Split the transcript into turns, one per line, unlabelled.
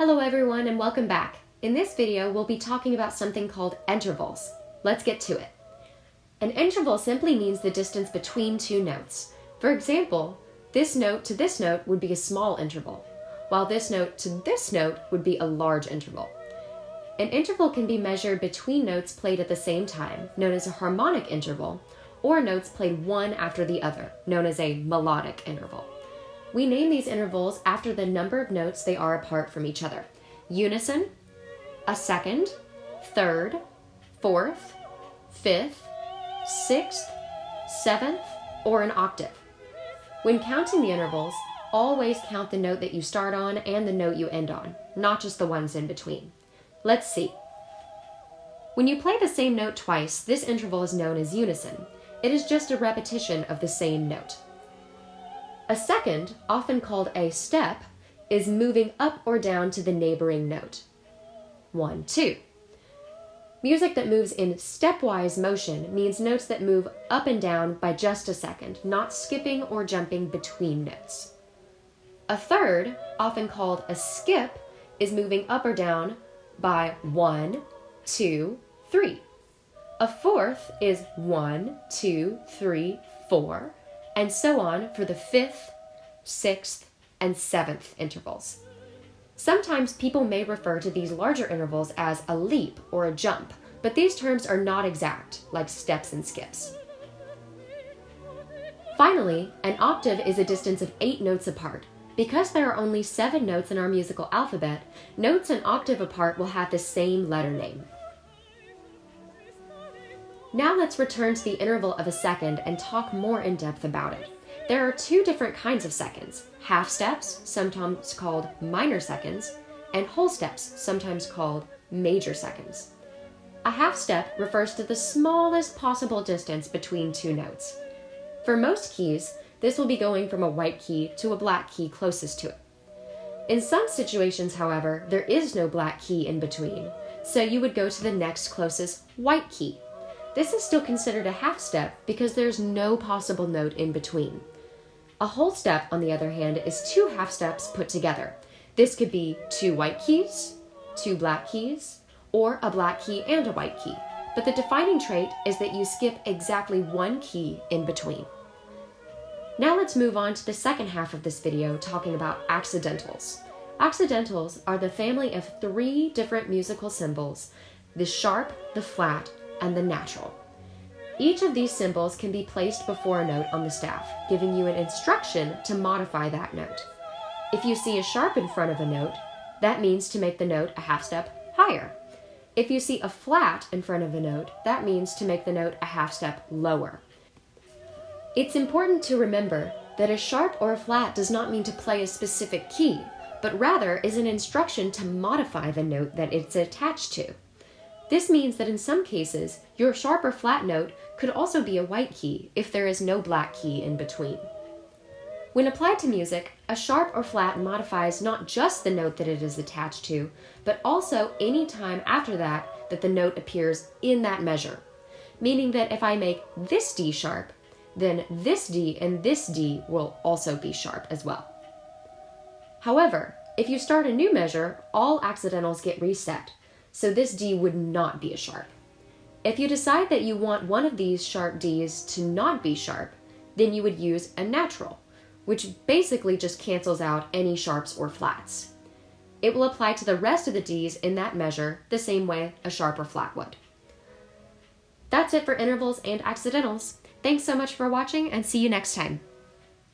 Hello everyone and welcome back. In this video, we'll be talking about something called intervals. Let's get to it. An interval simply means the distance between two notes. For example, this note to this note would be a small interval, while this note to this note would be a large interval. An interval can be measured between notes played at the same time, known as a harmonic interval, or notes played one after the other, known as a melodic interval. We name these intervals after the number of notes they are apart from each other: unison, a second, third, fourth, fifth, sixth, seventh, or an octave. When counting the intervals, always count the note that you start on and the note you end on, not just the ones in between. Let's see. When you play the same note twice, this interval is known as unison. It is just a repetition of the same note. A second, often called a step, is moving up or down to the neighboring note. 1, 2. Music that moves in stepwise motion means notes that move up and down by just a second, not skipping or jumping between notes. A third, often called a skip, is moving up or down by 1, 2, 3. A fourth is 1, 2, 3, 4, and so on for the fifth, sixth, and seventh intervals. Sometimes people may refer to these larger intervals as a leap or a jump, but these terms are not exact, like steps and skips. Finally, an octave is a distance of 8 notes apart. Because there are only 7 notes in our musical alphabet, notes an octave apart will have the same letter name. Now let's return to the interval of a second and talk more in depth about it. There are 2 different kinds of seconds: half steps, sometimes called minor seconds, and whole steps, sometimes called major seconds. A half step refers to the smallest possible distance between 2 notes. For most keys, this will be going from a white key to a black key closest to it. In some situations, however, there is no black key in between, so you would go to the next closest white key. This is still considered a half step because there's no possible note in between. A whole step, on the other hand, is 2 half steps put together. This could be 2 white keys, 2 black keys, or a black key and a white key. But the defining trait is that you skip exactly 1 key in between. Now let's move on to the second half of this video, talking about accidentals. Accidentals are the family of 3 different musical symbols: the sharp, the flat, and the natural. Each of these symbols can be placed before a note on the staff, giving you an instruction to modify that note. If you see a sharp in front of a note, that means to make the note a half step higher. If you see a flat in front of a note, that means to make the note a half step lower. It's important to remember that a sharp or a flat does not mean to play a specific key, but rather is an instruction to modify the note that it's attached to. This means that in some cases, your sharp or flat note could also be a white key if there is no black key in between. When applied to music, a sharp or flat modifies not just the note that it is attached to, but also any time after that the note appears in that measure. Meaning that if I make this D sharp, then this D and this D will also be sharp as well. However, if you start a new measure, all accidentals get reset, so this D would not be a sharp. If you decide that you want one of these sharp Ds to not be sharp, then you would use a natural, which basically just cancels out any sharps or flats. It will apply to the rest of the Ds in that measure the same way a sharp or flat would. That's it for intervals and accidentals. Thanks so much for watching, and see you next time.